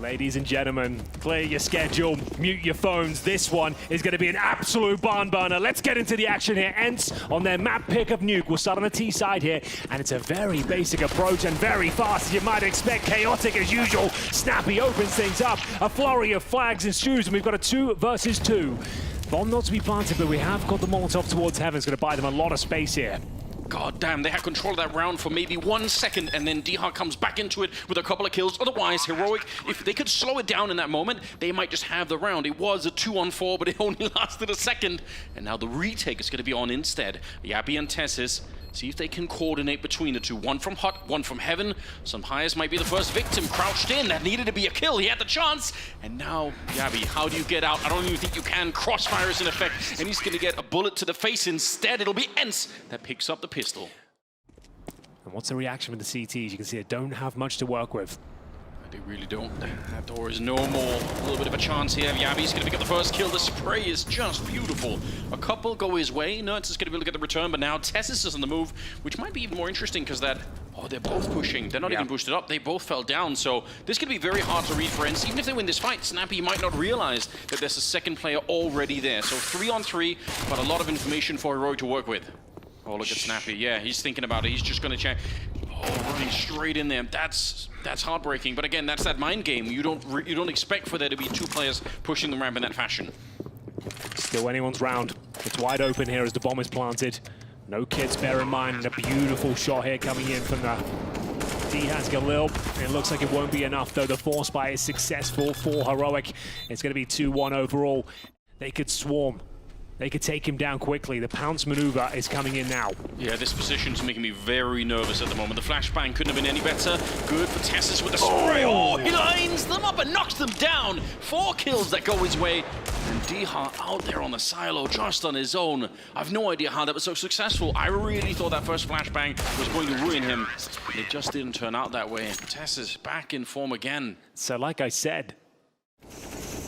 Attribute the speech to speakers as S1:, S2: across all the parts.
S1: Ladies and gentlemen, clear your schedule, mute your phones. This one is going to be an absolute barn burner. Let's get into the action here. ENCE on their map pick of Nuke. We'll start on the T side here, and it's a very basic approach and very fast, as you might expect. Chaotic as usual. Snappy opens things up. A flurry of flags ensues, and we've got a 2 versus 2. Bomb not to be planted, but we have got the Molotov towards heaven. It's going to buy them a lot of space here.
S2: God damn, they had control of that round for maybe 1 second, and then Diha comes back into it with a couple of kills. Otherwise, Heroic, if they could slow it down in that moment, they might just have the round. It was a 2-on-4, but it only lasted a second. And now the retake is going to be on instead. Yabi and Tessis, see if they can coordinate between the two. One from Hut, one from Heaven. Some highest might be the first victim. Crouched in, that needed to be a kill. He had the chance. And now, Yabi, how do you get out? I don't even think you can. Crossfire is in effect, and he's going to get a bullet to the face. Instead, it'll be ENCE that picks up the pistol.
S1: And what's the reaction with the CTs? You can see they don't have much to work with.
S2: They really don't. That door is no more. A little bit of a chance here. Yabi's going to pick up the first kill. The spray is just beautiful. A couple go his way. Nerds is going to be able to get the return, but now Tessis is on the move, which might be even more interesting because that... Oh, they're both pushing. They're not even boosted up. They both fell down. So this could be very hard to read for ENCE. Even if they win this fight, Snappy might not realize that there's a second player already there. So 3-on-3, but a lot of information for Heroic to work with. Oh, look at Snappy. Yeah, he's thinking about it. He's just going to check. Oh, running straight in there. That's heartbreaking. But again, that's that mind game. You don't expect for there to be two players pushing the ramp in that fashion.
S1: Still anyone's round. It's wide open here as the bomb is planted. No kids, bear in mind. And a beautiful shot here coming in from the D-Has Galil. It looks like it won't be enough, though. The force buy is successful for Heroic. It's going to be 2-1 overall. They could swarm. They could take him down quickly. The pounce maneuver is coming in now. Yeah,
S2: this position's making me very nervous at the moment. The flashbang couldn't have been any better. Good for Tessis with the spray. Oh, he lines them up and knocks them down. 4 kills that go his way. And Diha out there on the silo just on his own. I've no idea how that was so successful. I really thought that first flashbang was going to ruin him. It just didn't turn out that way. Tessis back in form again.
S1: So like I said,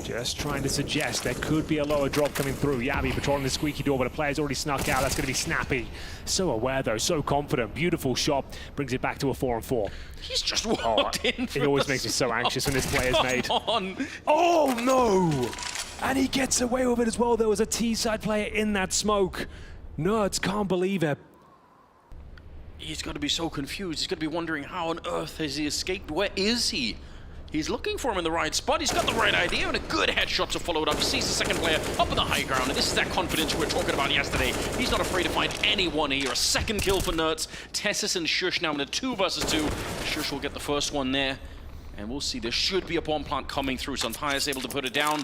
S1: just trying to suggest there could be a lower drop coming through. Yabi patrolling the squeaky door, but a player's already snuck out. That's going to be Snappy. So aware, though, so confident. Beautiful shot. Brings it back to a 4-on-4.
S2: He's just walked in.
S1: It always makes me so anxious when this player's made.
S2: On.
S1: Oh, no! And he gets away with it as well. There was a T-side player in that smoke. Nerds can't believe it.
S2: He's got to be so confused. He's got to be wondering how on earth has he escaped? Where is he? He's looking for him in the right spot. He's got the right idea and a good headshot to follow it up. Sees the second player up on the high ground. And this is that confidence we were talking about yesterday. He's not afraid to find anyone here. A second kill for Nerds. Tessis and Shush now in a 2 versus 2. Shush will get the first one there. And we'll see. There should be a bomb plant coming through. Sunpire's able to put it down.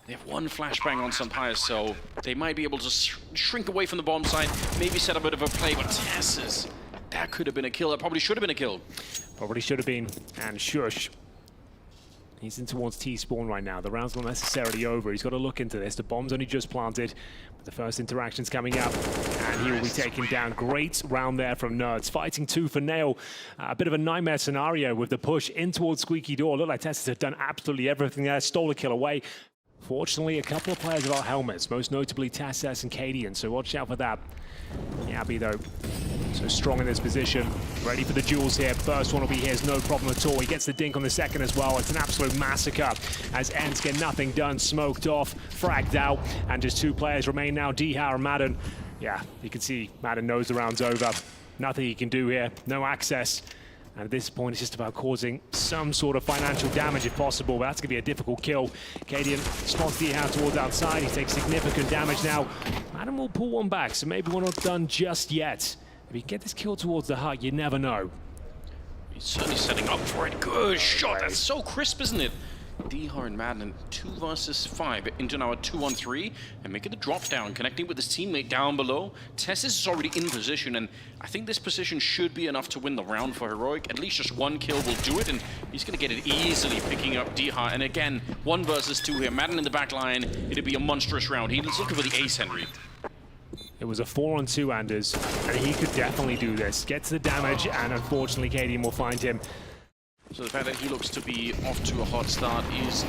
S2: They have 1 flashbang on Sunpire, so they might be able to shrink away from the bomb site. Maybe set a bit of a play. But Tessis, that could have been a kill. That probably should have been a kill.
S1: Probably should have been. And Shush, he's in towards T-spawn right now. The round's not necessarily over. He's got to look into this. The bomb's only just planted. But the first interaction's coming up. And he will be taken down. Great round there from Nerds. Fighting 2 for Nail. A bit of a nightmare scenario with the push in towards Squeaky Door. Looked like Tessis had done absolutely everything there. Stole a kill away. Fortunately, a couple of players without helmets. Most notably Tessis and Cadian. So watch out for that. Yabi, though, so strong in this position. Ready for the duels here. First one will be his, no problem at all. He gets the dink on the second as well. It's an absolute massacre as ENCE get nothing done. Smoked off, fragged out, and just 2 players remain now, Diha and Madden. Yeah, you can see Madden knows the round's over. Nothing he can do here, no access. And at this point, it's just about causing some sort of financial damage if possible. But that's going to be a difficult kill. Cadian spots Diha towards outside. He takes significant damage now. Madden will pull one back, so maybe we're not done just yet. If you get this kill towards the hut, you never know.
S2: He's certainly setting up for it. Good shot. That's so crisp, isn't it? Diha and Madden 2 versus 5 into now a 2-on-3 and making the drop down, connecting with his teammate down below. Tessis is already in position, and I think this position should be enough to win the round for Heroic. At least just 1 kill will do it, and he's going to get it easily, picking up Diha. And again, 1 versus 2 here. Madden in the back line. It'd be a monstrous round. He's looking for the ace, Henry.
S1: It was a 4-on-2, Anders, and he could definitely do this. Gets the damage, and unfortunately, Cadian will find him.
S2: So the fact that he looks to be off to a hot start is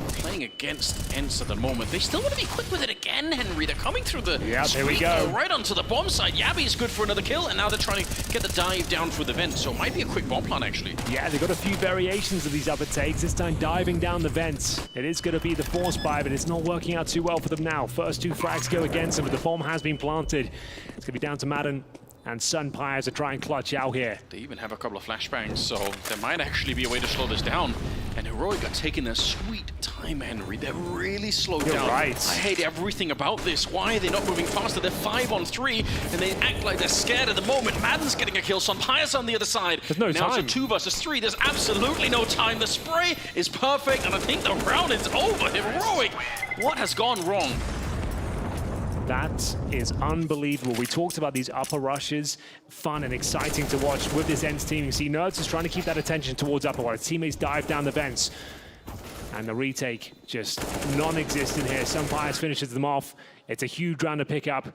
S2: playing against ENCE at the moment. They still want to be quick with it again, Henry. They're coming through the
S1: there we
S2: street,
S1: go.
S2: right onto the bomb side. Yabby is good for another kill, and now they're trying to get the dive down through the vent. So it might be a quick bomb plant, actually.
S1: Yeah, they've got a few variations of these upper takes. This time diving down the vents. It is going to be the force buy, but it's not working out too well for them now. First two frags go against them, but the bomb has been planted. It's going to be down to Madden and Sunpires to try and clutch out here.
S2: They even have a couple of flashbangs, so there might actually be a way to slow this down. And Heroic are taking their sweet time, Henry. They're really slowed down.
S1: Right.
S2: I hate everything about this. Why are they not moving faster? They're 5 on 3, and they act like they're scared at the moment. Madden's getting a kill. Sunpires on the other side.
S1: There's no
S2: now
S1: time.
S2: It's a 2 versus 3. There's absolutely no time. The spray is perfect, and I think the round is over. Heroic, what has gone wrong?
S1: That is unbelievable. We talked about these upper rushes, fun and exciting to watch with this ENCE team. You see Nerds is trying to keep that attention towards upper while his teammates dive down the vents. And the retake just non-existent here. Sunpires finishes them off. It's a huge round to pick up.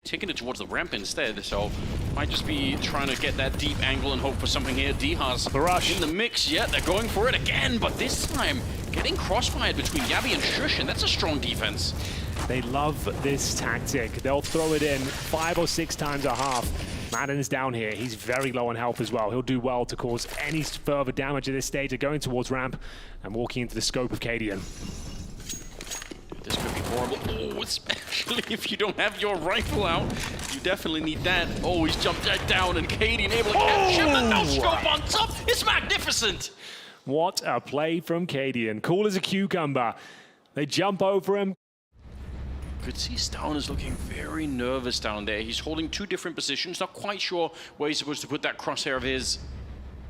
S2: Taking it towards the ramp instead, so might just be trying to get that deep angle and hope for something here. Dihas
S1: Upper rush
S2: in the mix. Yeah, they're going for it again, but this time getting crossfired between Yabby and Shush, and that's a strong defense.
S1: They love this tactic. They'll throw it in 5 or 6 times a half. Madden is down here. He's very low on health as well. He'll do well to cause any further damage at this stage. They're going towards ramp and walking into the scope of Cadian.
S2: This could be horrible. Oh, especially if you don't have your rifle out. You definitely need that. Oh, he's jumped right down, and Cadian able to catch him, and no scope on top. It's magnificent.
S1: What a play from Cadian. Cool as a cucumber. They jump over him.
S2: Could see Stown is looking very nervous down there. He's holding 2 different positions, not quite sure where he's supposed to put that crosshair of his.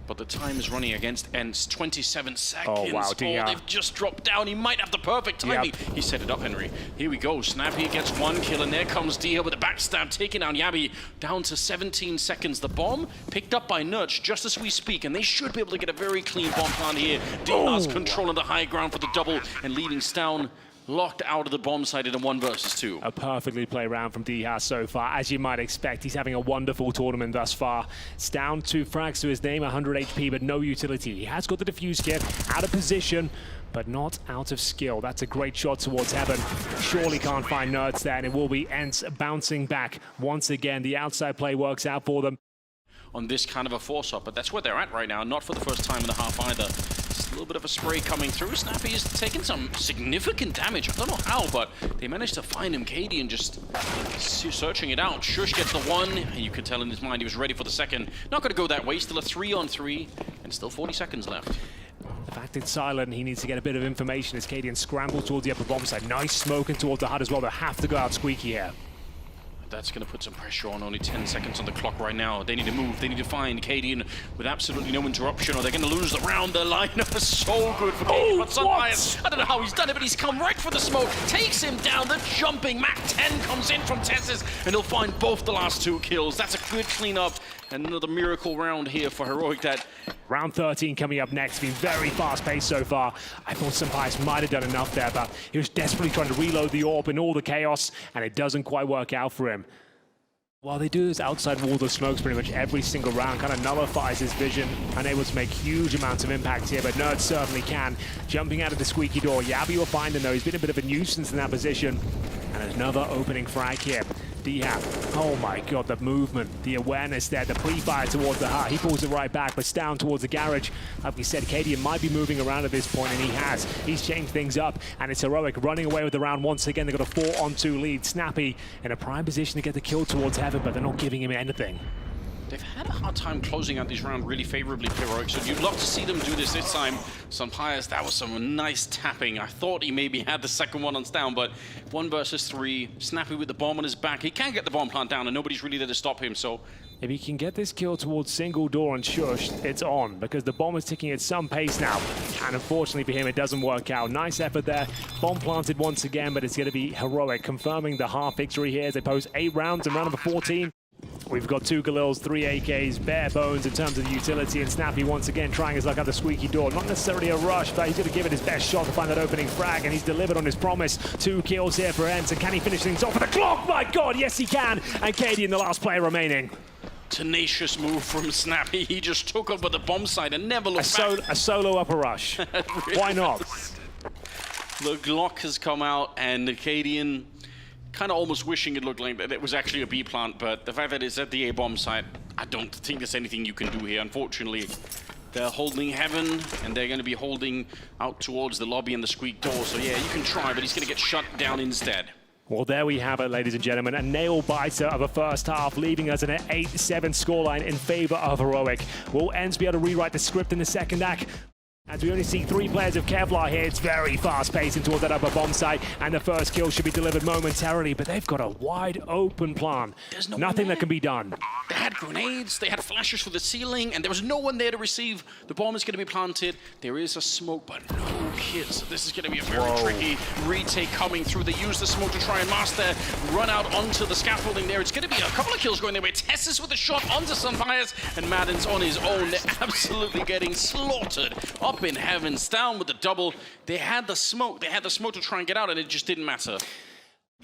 S2: But the time is running against ENCE. 27 seconds.
S1: Oh, wow,
S2: they've just dropped down. He might have the perfect timing.
S1: Yep.
S2: He set it up, Henry. Here we go. Snappy gets 1 kill, and there comes Dia with a backstab, taking down Yabby. Down to 17 seconds. The bomb picked up by Nurch just as we speak, and they should be able to get a very clean bomb plant here. Dia's controlling the high ground for the double and leaving Stown locked out of the bomb site in a 1 versus 2.
S1: A perfectly played round from Dihas so far. As you might expect, he's having a wonderful tournament thus far. It's down 2 frags to his name, 100 HP, but no utility. He has got the defuse kit, out of position, but not out of skill. That's a great shot towards heaven. Surely can't find Nerds there, and it will be ENCE bouncing back once again. The outside play works out for them.
S2: On this kind of a force-up, but that's where they're at right now. Not for the first time in the half either. Just a little bit of a spray coming through. Snappy is taking some significant damage. I don't know how, but they managed to find him. Cadian just searching it out. Shush gets the 1, and you could tell in his mind he was ready for the second. Not going to go that way. Still a 3 on 3, and still 40 seconds left.
S1: The fact it's silent, he needs to get a bit of information as Cadian scrambles towards the upper bomb side. Nice smoking towards the HUD as well. They'll have to go out squeaky here.
S2: That's going to put some pressure on. Only 10 seconds on the clock right now. They need to move. They need to find Cadian with absolutely no interruption, or they're going to lose the round. The lineup is so good for Cadian. But Sunpires, I don't know how he's done it, but he's come right for the smoke. Takes him down. The jumping Mac 10 comes in from Tessis, and he'll find both the last 2 kills. That's a good cleanup. And another miracle round here for Heroic. That
S1: round 13 coming up next. Been very fast-paced so far. I thought Sunpires might have done enough there, but he was desperately trying to reload the orb in all the chaos, and it doesn't quite work out for him. While they do this outside wall of smokes pretty much every single round, kind of nullifies his vision, unable to make huge amounts of impact here, but Nerds certainly can. Jumping out of the squeaky door, Yabby will find him though. He's been a bit of a nuisance in that position. And another opening frag here. Dihap, oh my god, the movement, the awareness there, the pre-fire towards the heart. He pulls it right back, but down towards the garage. Like we said, Cadian might be moving around at this point, and he has. He's changed things up, and it's Heroic running away with the round once again. They've got a 4-on-2 lead. Snappy in a prime position to get the kill towards heaven, but they're not giving him anything.
S2: They've had a hard time closing out these rounds really favorably, Heroic, so you'd love to see them do this time. Sunpires, that was some nice tapping. I thought he maybe had the second one on down, but 1 versus 3, Snappy with the bomb on his back. He can get the bomb plant down, and nobody's really there to stop him, so...
S1: If he can get this kill towards single door and Shush, it's on, because the bomb is ticking at some pace now. And unfortunately for him, it doesn't work out. Nice effort there. Bomb planted once again, but it's going to be Heroic, confirming the half victory here as they pose 8 rounds in round number 14. We've got 2 Galils, 3 AKs, bare bones in terms of the utility, and Snappy once again trying his luck at the squeaky door. Not necessarily a rush, but he's going to give it his best shot to find that opening frag, and he's delivered on his promise. 2 kills here for ENCE, and can he finish things off with the clock? My god, yes he can! And Cadian, the last player remaining.
S2: Tenacious move from Snappy. He just took over the bomb site and never looked back.
S1: A solo upper rush.
S2: Really
S1: Why not?
S2: The Glock has come out, and Acadian kind of almost wishing it looked like that it was actually a B plant, but the fact that it's at the A bomb site, I don't think there's anything you can do here, unfortunately. They're holding heaven, and they're going to be holding out towards the lobby and the squeak door, so yeah, you can try, but he's going to get shut down instead.
S1: Well, there we have it, ladies and gentlemen. A nail-biter of a first half, leaving us in an 8-7 scoreline in favor of Heroic. Will ENCE be able to rewrite the script in the second act? As we only see 3 players of Kevlar here, it's very fast-paced into that upper bomb site, and the first kill should be delivered momentarily, but they've got a wide-open plan.
S2: There's
S1: nothing that can be done.
S2: They had grenades, they had flashes for the ceiling, and there was no one there to receive. The bomb is going to be planted. There is a smoke, but no kills. So this is going to be a very tricky retake coming through. They use the smoke to try and master, run out onto the scaffolding there. It's going to be a couple of kills going their way. Tessus with a shot onto Sunfires, and Madden's on his own. They're absolutely getting slaughtered. Up in heavens, down with the double. They had the smoke. They had the smoke to try and get out, and it just didn't matter.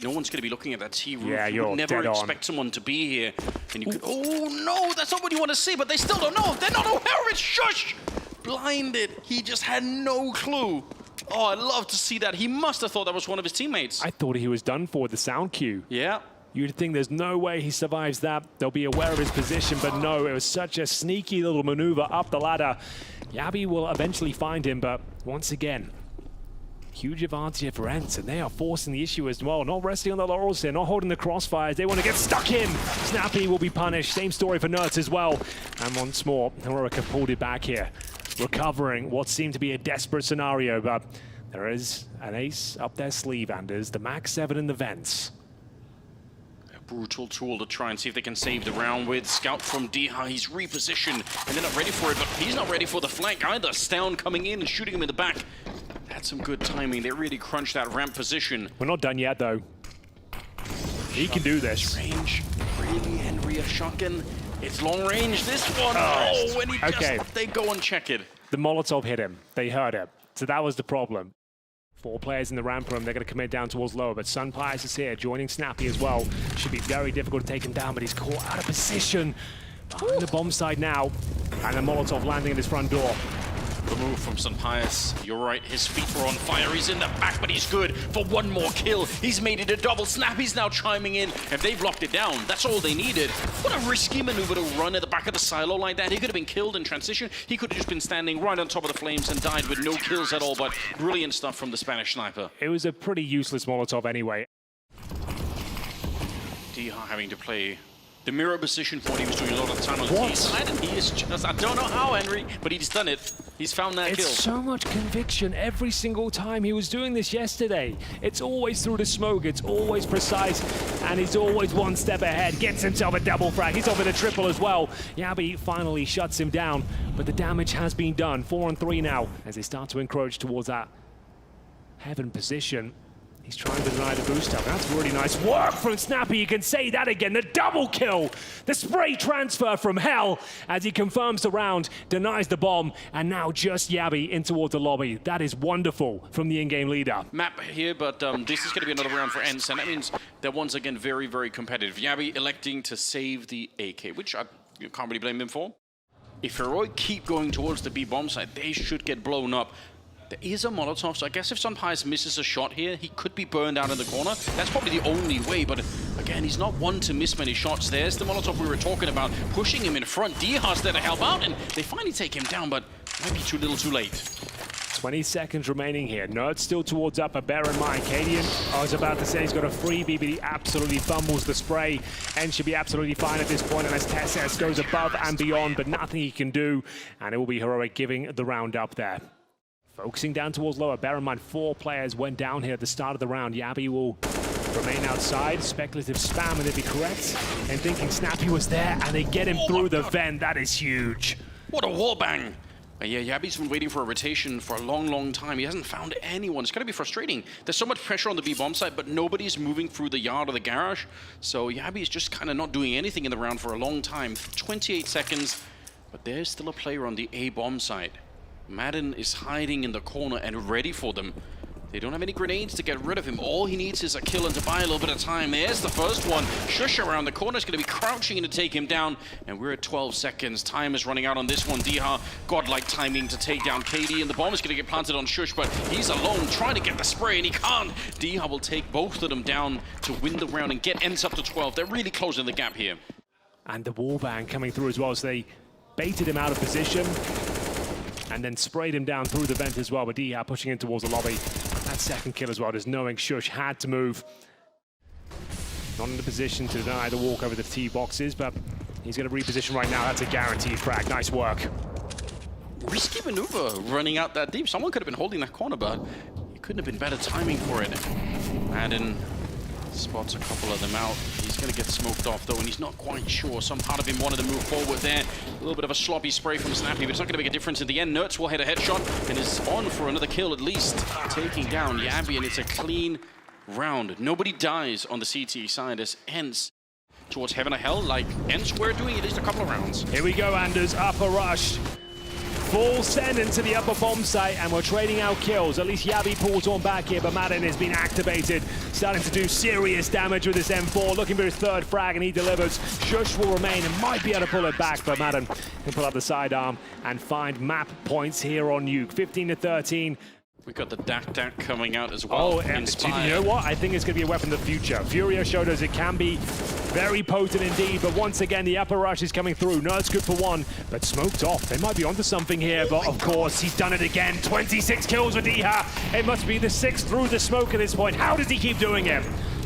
S2: No one's going to be looking at that T roof.
S1: Yeah,
S2: you would never expect someone to be here. And you could, oh no, that's not what you want to see, but they still don't know. They're not aware of it. Shush! Blinded. He just had no clue. Oh, I'd love to see that. He must have thought that was one of his teammates.
S1: I thought he was done for with the sound cue.
S2: Yeah.
S1: You'd think there's no way he survives that. They'll be aware of his position, but no, it was such a sneaky little maneuver up the ladder. Yabi will eventually find him, but once again, huge advantage here for ENCE, and they are forcing the issue as well. Not resting on the laurels here, not holding the crossfires. They want to get stuck in. Snappy will be punished. Same story for Nerds as well. And once more, Heroic have pulled it back here, recovering what seemed to be a desperate scenario, but there is an ace up their sleeve, Anders. The Max 7 in the vents.
S2: Brutal tool to try and see if they can save the round with. Scout from Diha, he's repositioned, and they're not ready for it, but he's not ready for the flank either. Stown coming in and shooting him in the back. That's some good timing. They really crunched that ramp position.
S1: We're not done yet, though. He can do this.
S2: Range, really, Henry, a shotgun. It's long range, this one. Oh, when he just, they go unchecked.
S1: The Molotov hit him. They hurt him. So that was the problem. 4 players in the ramp room. They're going to commit down towards lower, but Sunfires is here, joining Snappy as well. Should be very difficult to take him down, but he's caught out of position. Behind the bomb side now, and the Molotov landing at his front door.
S2: The move from Sunfires. You're right, his feet were on fire. He's in the back, but he's good for one more kill. He's made it a double. Snappy's now chiming in. If they've locked it down, that's all they needed. What a risky maneuver to run at the back of the silo like that. He could have been killed in transition. He could have just been standing right on top of the flames and died with no kills at all, but brilliant stuff from the Spanish sniper.
S1: It was a pretty useless Molotov anyway.
S2: Diha having to play the mirror position for what he was doing a lot of the time on the T side, and he is just, I don't know how, Henry, but he's done it. He's found that kill.
S1: It's so much conviction every single time. He was doing this yesterday. It's always through the smoke, it's always precise, and he's always one step ahead. Gets himself a double frag. He's over the triple as well. Yabi finally shuts him down, but the damage has been done. 4 on 3 now as they start to encroach towards that heaven position. He's trying to deny the boost up. That's really nice work from Snappy. You can say that again. The double kill. The spray transfer from hell as he confirms the round, denies the bomb, and now just Yabi in towards the lobby. That is wonderful from the in-game leader.
S2: Map here, but this is going to be another round for ENCE, and that means they're once again very, very competitive. Yabi electing to save the AK, which I can't really blame them for. If Heroic keep going towards the B bomb site, they should get blown up. There is a Molotov, so I guess if Sunfires misses a shot here, he could be burned out in the corner. That's probably the only way, but again, he's not one to miss many shots. There's the Molotov we were talking about, pushing him in front. Diha's there to help out, and they finally take him down, but might be too little too late.
S1: 20 seconds remaining here. Nerd still towards up, but bear in mind, Cadian, I was about to say he's got a freebie, but he absolutely fumbles the spray. And should be absolutely fine at this point, unless Tessus goes above and beyond, but nothing he can do. And it will be Heroic giving the round up there. Focusing down towards lower. Bear in mind, 4 players went down here at the start of the round. Yabi will remain outside. Speculative spam, and it'd be correct. And thinking Snappy was there, and they get him through the vent. That is huge.
S2: What a wallbang! Yeah, Yabi's been waiting for a rotation for a long, long time. He hasn't found anyone. It's going to be frustrating. There's so much pressure on the B bomb site, but nobody's moving through the yard or the garage. So Yabi's just kind of not doing anything in the round for a long time. 28 seconds, but there's still a player on the A bomb site. Madden is hiding in the corner and ready for them. They don't have any grenades to get rid of him. All he needs is a kill and to buy a little bit of time. There's the first one. Shush around the corner is going to be crouching in to take him down. And we're at 12 seconds. Time is running out on this one. Diha, godlike timing to take down KD. And the bomb is going to get planted on Shush, but he's alone trying to get the spray, and he can't. Diha will take both of them down to win the round and get ENCE up to 12. They're really closing the gap here.
S1: And the wallbang coming through as well, so they baited him out of position and then sprayed him down through the vent as well. But Diha pushing in towards the lobby. That second kill as well, just knowing Shush had to move. Not in the position to deny the walk over the T boxes, but he's going to reposition right now. That's a guaranteed frag. Nice work.
S2: Risky maneuver running out that deep. Someone could have been holding that corner, but it couldn't have been better timing for it. Madden spots a couple of them out. He's going to get smoked off though, and he's not quite sure. Some part of him wanted to move forward there. A little bit of a sloppy spray from Snappy, but it's not going to make a difference in the end. Nertz will hit a headshot and is on for another kill at least, taking down Yabi, and it's a clean round. Nobody dies on the CT side as ENCE towards heaven or hell. Like ENCE, we're doing at least a couple of rounds.
S1: Here we go, Anders. Upper rush. Full send into the upper bomb site, and we're trading out kills. At least Yabi pulls one back here, but Madden has been activated, starting to do serious damage with his M4, looking for his third frag, and he delivers. Shush will remain and might be able to pull it back, but Madden can pull out the sidearm and find map points here on Nuke. 15-13.
S2: We got the Dac coming out as well.
S1: Oh, you know what? I think it's going to be a weapon of the future. Furia showed us it can be very potent indeed, but once again, the upper rush is coming through. Nertz good for one, but smoked off. They might be onto something here, but of course, he's done it again. 26 kills with Diha. It must be the 6th through the smoke at this point. How does he keep doing it?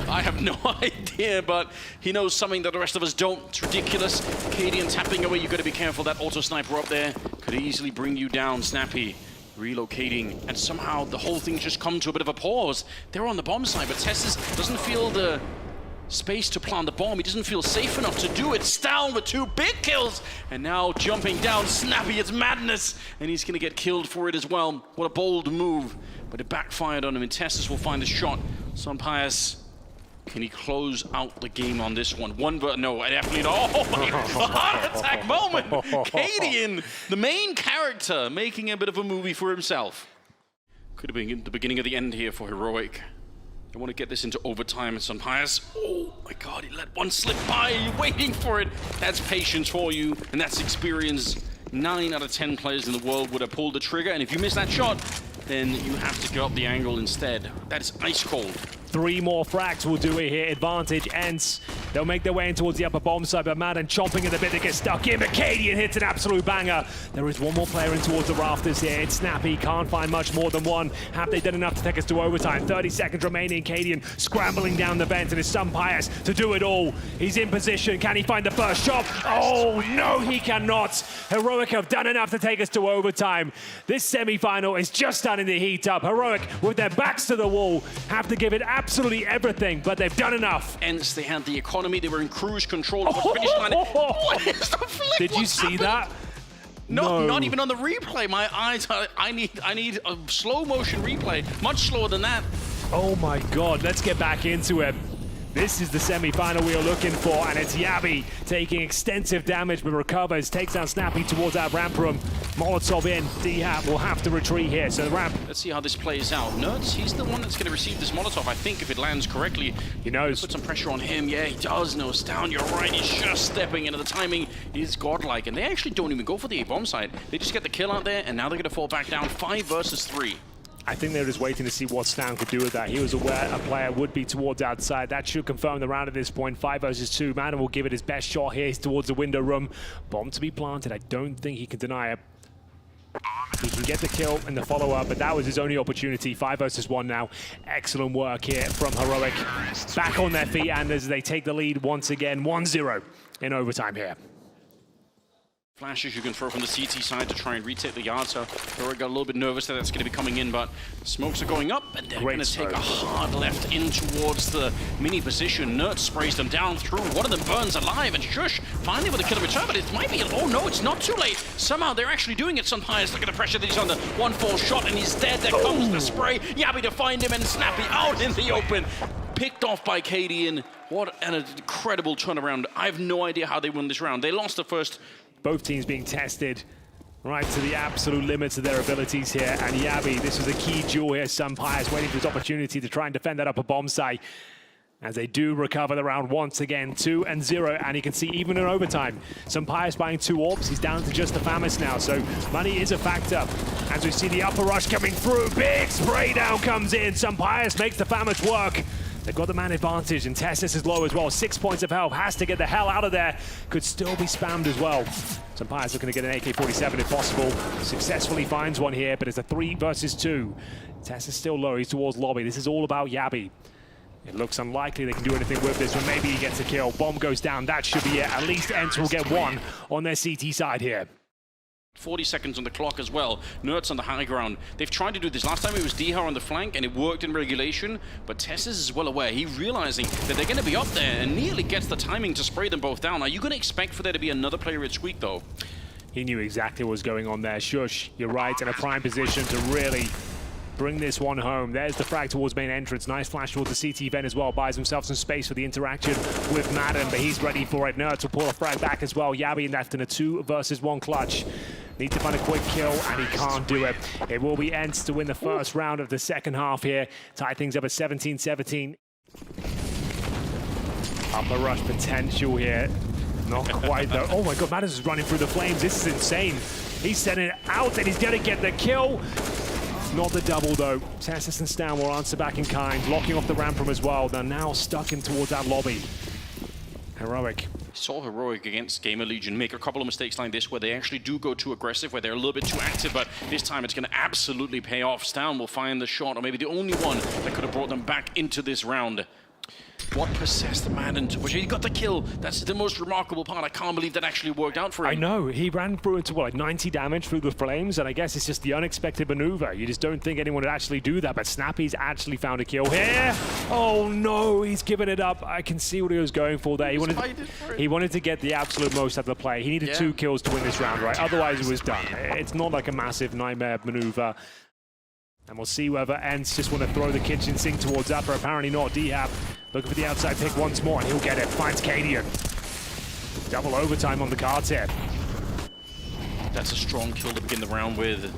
S2: I have no idea, but he knows something that the rest of us don't. It's ridiculous. Cadian tapping away. You've got to be careful. That auto sniper up there could easily bring you down. Snappy relocating, and somehow the whole thing's just come to a bit of a pause. They're on the bomb side, but Tessis doesn't feel the space to plant the bomb. He doesn't feel safe enough to do it. Down with 2 big kills, and now jumping down. Snappy, it's madness, and he's going to get killed for it as well. What a bold move, but it backfired on him, and Tessis will find a shot. Sonpius, can he close out the game on this one? No, definitely not. Oh my heart attack moment! Cadian, the main character, making a bit of a movie for himself. Could have been the beginning of the end here for Heroic. They want to get this into overtime, and Sonpius, oh my god, he let one slip by. You're waiting for it. That's patience for you, and that's experience. 9 out of 10 players in the world would have pulled the trigger, and if you miss that shot, then you have to go up the angle instead. That is ice cold.
S1: 3 more frags will do it here. Advantage ENCE. They'll make their way in towards the upper bomb side, but Madden chomping at the bit to get stuck in. Cadian hits an absolute banger. There is one more player in towards the rafters here. It's Snappy. Can't find much more than one. Have they done enough to take us to overtime? 30 seconds remaining. Cadian scrambling down the vent, and it's Sonpius to do it all. He's in position. Can he find the first shot? Oh, no, he cannot. Heroic have done enough to take us to overtime. This semi-final is just starting to heat up. Heroic, with their backs to the wall, have to give it absolutely everything, but they've done enough.
S2: ENCE, they had the economy, they were in cruise control of the finish line. What is the flip?
S1: Did you see that?
S2: No, not even on the replay. My eyes, I need a slow motion replay, much slower than that.
S1: Oh my god, let's get back into it. This is the semi-final we are looking for, and it's Yabi taking extensive damage but recovers, takes down Snappy towards that ramp room. Molotov in, D-Hat will have to retreat here, so the ramp.
S2: Let's see how this plays out. Nertz, he's the one that's going to receive this Molotov, I think, if it lands correctly.
S1: He knows.
S2: Put some pressure on him. Yeah, he does know. Down, you're right, he's just stepping into the timing. Is godlike, and they actually don't even go for the A-bomb side. They just get the kill out there, and now they're going to fall back down 5 versus 3.
S1: I think they're just waiting to see what Stan could do with that. He was aware a player would be towards outside. That should confirm the round at this point. 5 versus 2. Madden will give it his best shot here. He's towards the window room. Bomb to be planted. I don't think he can deny it. He can get the kill and the follow-up, but that was his only opportunity. 5 versus 1 now. Excellent work here from Heroic. Back on their feet, and as they take the lead once again, 1-0 in overtime here.
S2: Flashes you can throw from the CT side to try and retake the yard, so Heroic got a little bit nervous that that's going to be coming in, but smokes are going up, and they're going to take a hard left in towards the mini position. Nertz sprays them down through. One of them burns alive, and Shush finally with a kill return, but it might be, oh no, it's not too late. Somehow they're actually doing it. Sonpius, look at the pressure that he's under. 1 full shot, and he's dead. There comes the spray. Yabi to find him, and Snappy out in the open. Picked off by Cadian. What an incredible turnaround. I have no idea how they won this round. They lost the first.
S1: Both teams being tested Right to the absolute limits of their abilities here. And Yabi, this was a key duel here. Sumpire waiting for his opportunity to try and defend that upper bomb site. As they do recover the round once again, 2-0, and you can see even in overtime, Sumpire buying 2 orbs. He's down to just the Famis now, so money is a factor. As we see the upper rush coming through, big spray down comes in. Sumpire makes the Famis work. They've got the man advantage, and Tessis is low as well. 6 points of health, has to get the hell out of there. Could still be spammed as well. Sumpire's looking to get an AK-47 if possible. Successfully finds one here, but it's a 3 versus 2. Tessis is still low, he's towards lobby. This is all about Yabi. It looks unlikely they can do anything with this, but maybe he gets a kill. Bomb goes down, that should be it. At least ENCE will get one on their CT side here.
S2: 40 seconds on the clock as well. Nerds on the high ground. They've tried to do this. Last time it was Diha on the flank and it worked in regulation, but Tessis is well aware. He realizing that they're going to be up there and nearly gets the timing to spray them both down. Are you going to expect for there to be another player at Squeak though?
S1: He knew exactly what was going on there. Shush, you're right, in a prime position to really bring this one home. There's the frag towards main entrance. Nice flash towards the CT vent as well. Buys himself some space for the interaction with Madden, but he's ready for it. Nerds will pull a frag back as well. Yabi left in a 2 versus 1 clutch. Needs to find a quick kill, and he can't do it. It will be ENCE to win the first round of the second half here. Tie things up at 17-17. Upper rush potential here. Not quite though. Oh my god, Madden's is running through the flames. This is insane. He's sending it out, and he's going to get the kill. Not the double though. Tessis and Stan will answer back in kind, blocking off the ramp from as well. They're now stuck in towards that lobby. Heroic.
S2: Saw Heroic against Gamer Legion make a couple of mistakes like this where they actually do go too aggressive, where they're a little bit too active, but this time it's going to absolutely pay off. Stan will find the shot, or maybe the only one that could have brought them back into this round. What possessed Madden? Which he got the kill. That's the most remarkable part. I can't believe that actually worked out for him.
S1: I know. He ran through into what, like 90 damage through the flames, and I guess it's just the unexpected maneuver. You just don't think anyone would actually do that, but Snappy's actually found a kill here. Oh no, he's given it up. I can see what he was going for there. He wanted to get the absolute most out of the play. He needed 2 kills to win this round, right? Otherwise it was done. It's not like a massive nightmare maneuver. And we'll see whether ENCE just want to throw the kitchen sink towards upper. Apparently not. Dehab looking for the outside pick once more, and he'll get it. Finds Cadian. Double overtime on the cards here.
S2: That's a strong kill to begin the round with.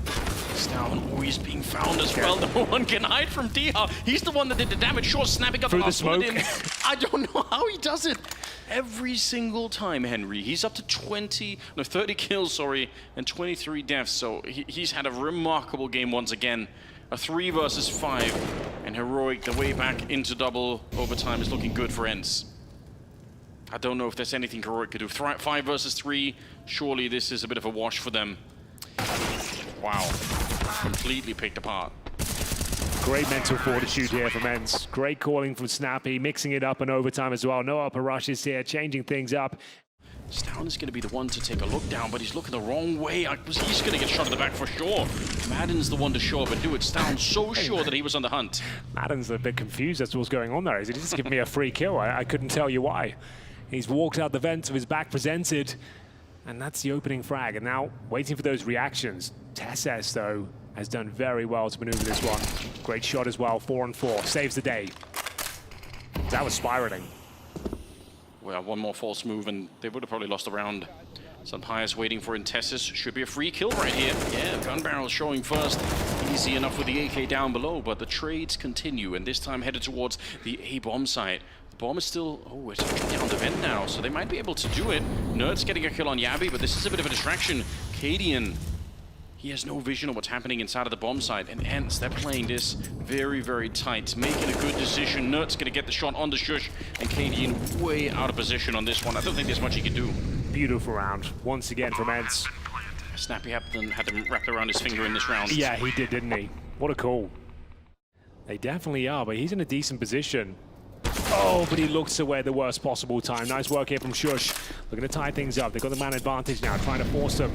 S2: Stan always being found as well. No one can hide from Diha. He's the one that did the damage. Sure, Snappy got the last bullet in. I don't know how he does it. Every single time, Henry. He's up to 30 kills, sorry, and 23 deaths. So he's had a remarkable game once again. A 3 versus 5. And Heroic, the way back into double overtime is looking good for ENCE. I don't know if there's anything Heroic could do. 5 versus 3. Surely this is a bit of a wash for them. Wow. Completely picked apart.
S1: Great mental fortitude here from ENCE. Great calling from Snappy, mixing it up in overtime as well. No upper rushes here, changing things up.
S2: Stan is going to be the one to take a look down, but he's looking the wrong way. He's going to get shot in the back for sure. Madden's the one to show up and do it. Stan's so sure that he was on the hunt.
S1: Madden's a bit confused as to what's going on there. He just gave me a free kill. I couldn't tell you why. He's walked out the vent with his back presented, and that's the opening frag. And now waiting for those reactions. Tessis, though, has done very well to maneuver this one. Great shot as well, 4-on-4, saves the day. That was spiraling.
S2: Well, one more false move and they would have probably lost the round. Sunpire's waiting for Tessis. Should be a free kill right here. Yeah, gun barrel showing first. Easy enough with the AK down below, but the trades continue, and this time headed towards the A-bomb site. The bomb is still, it's down the vent now, so they might be able to do it. Nerds getting a kill on Yabi, but this is a bit of a distraction. Cadian, he has no vision of what's happening inside of the bomb site, and ENCE, they're playing this very, very tight, making a good decision. Nerds gonna get the shot on the shush, and Cadian way out of position on this one. I don't think there's much he can do.
S1: Beautiful round, once again from ENCE.
S2: Snappy had them wrapped around his finger in this round.
S1: Yeah, he did, didn't he? What a call. They definitely are, but he's in a decent position. Oh, but he looks away at the worst possible time. Nice work here from Shush. Looking to tie things up. They've got the man advantage now, trying to force them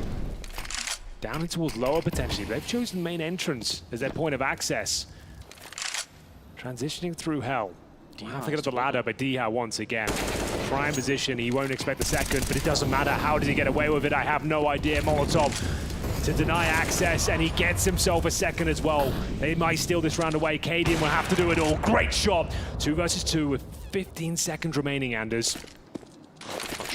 S1: down towards lower potentially. They've chosen main entrance as their point of access. Transitioning through hell. I forget the ladder, but Diha once again. Prime position, he won't expect the second, but it doesn't matter. How does he get away with it? I have no idea. Molotov to deny access, and he gets himself a second as well. They might steal this round away. Cadian will have to do it all. Great shot. 2 versus 2 with 15 seconds remaining, Anders.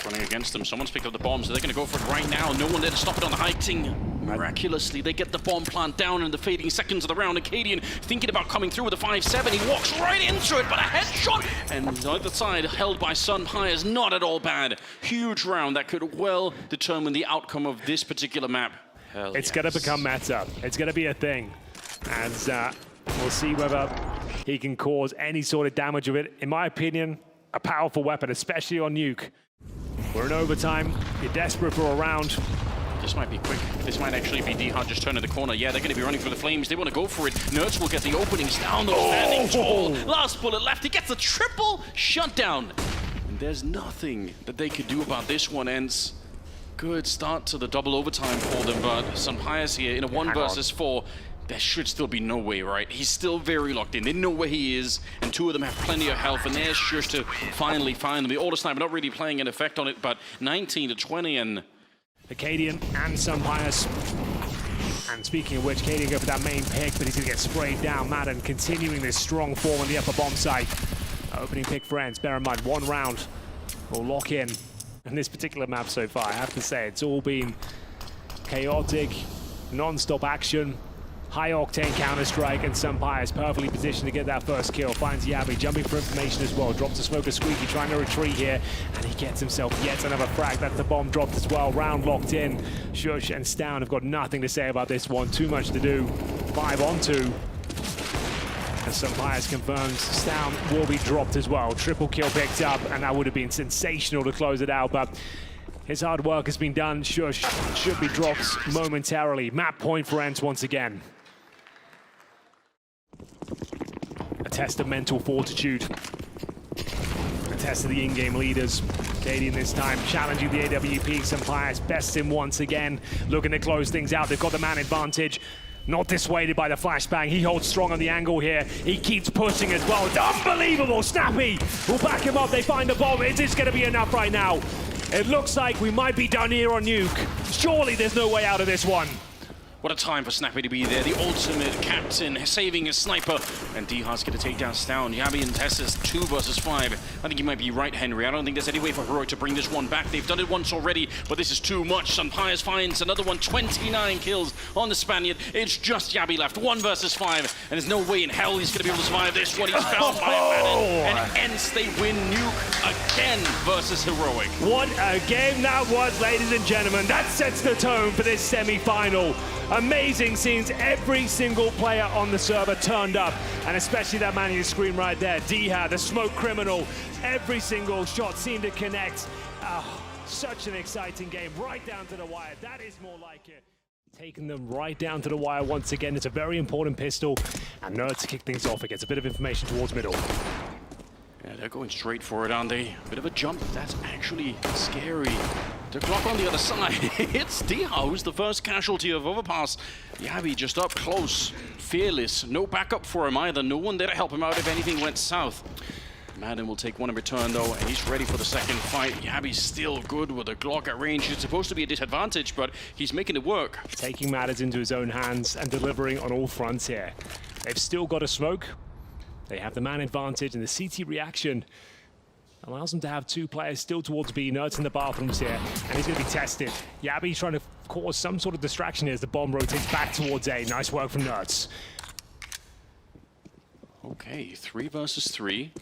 S2: Running against them. Someone's picked up the bomb, so they're going to go for it right now. No one there to stop it on the heighting. Miraculously, they get the bomb plant down in the fading seconds of the round. Acadian thinking about coming through with a 5-7. He walks right into it, but a headshot. And the other side, held by Sunpie, is not at all bad. Huge round that could well determine the outcome of this particular map.
S1: It's going to become meta. It's going to be a thing. And we'll see whether he can cause any sort of damage with it. In my opinion, a powerful weapon, especially on Nuke. We're in overtime. You're desperate for a round.
S2: This might be quick. This might actually be D-Hard just turning the corner. Yeah, they're going to be running for the flames. They want to go for it. Nerds will get the openings down. They're standing tall. Last bullet left. He gets a triple shutdown. And there's nothing that they could do about this one. ENCE. Good start to the double overtime for them, but Sunpie here in a 1 versus 4. There should still be no way, right? He's still very locked in. They know where he is, and 2 of them have plenty of health, and they're sure to finally find them. The auto sniper not really playing an effect on it, but 19-20, and
S1: Acadian and Sunpie. And speaking of which, Acadian go for that main pick, but he's going to get sprayed down. Madden continuing this strong form on the upper bomb site. Opening pick for ENCE. Bear in mind, 1 round will lock in. And this particular map so far, I have to say, it's all been chaotic, non-stop action. High-octane Counter-Strike, and Sunpie is perfectly positioned to get that first kill. Finds Yabi, jumping for information as well. Drops a smoker squeaky, trying to retreat here. And he gets himself yet another frag. That's the bomb dropped as well. Round locked in. Shush and Stown have got nothing to say about this one. Too much to do. 5 on 2. And Sunpie confirms Stown will be dropped as well. Triple kill picked up, and that would have been sensational to close it out. But his hard work has been done. Shush should be dropped momentarily. Map point for ENCE once again. A test of mental fortitude. A test of the in-game leaders. Acadian this time challenging the AWP. Sunpie bests him once again. Looking to close things out. They've got the man advantage. Not dissuaded by the flashbang. He holds strong on the angle here. He keeps pushing as well. It's unbelievable. Snappy will back him up. They find the bomb. Is this going to be enough right now? It looks like we might be done here on Nuke. Surely there's no way out of this one.
S2: What a time for Snappy to be there, the ultimate captain, saving his sniper. And D-Hard's going to take down Stown. Yabi and Tessa's 2 versus 5. I think you might be right, Henry. I don't think there's any way for Heroic to bring this one back. They've done it once already, but this is too much. Sunpie finds another one, 29 kills on the Spaniard. It's just Yabi left, 1 versus 5. And there's no way in hell he's going to be able to survive this one. He's found by a Madden. And ENCE, they win Nuke again versus Heroic.
S1: What a game that was, ladies and gentlemen. That sets the tone for this semi-final. Amazing scenes. Every single player on the server turned up, and especially that man on your screen right there, D-Hard, the smoke criminal. Every single shot seemed to connect. Such an exciting game, right down to the wire. That is more like it. Taking them right down to the wire once again. It's a very important pistol, and Nerds to kick things off. It gets a bit of information towards middle.
S2: Yeah, they're going straight for it, aren't they? Bit of a jump. That's actually scary. The clock on the other side. It's D-Hard who's the first casualty of overpass. Yabi just up close, fearless. No backup for him either. No one there to help him out if anything went south. Madden will take one in return though, and he's ready for the second fight. Yabi's still good with a Glock at range. It's supposed to be a disadvantage, but he's making it work.
S1: Taking matters into his own hands and delivering on all fronts here. They've still got a smoke. They have the man advantage, and the CT reaction allows them to have 2 players still towards B. Nerds in the bathrooms here, and he's going to be tested. Yabi's trying to cause some sort of distraction here as the bomb rotates back towards A. Nice work from Nerds.
S2: Okay, 3 versus 3.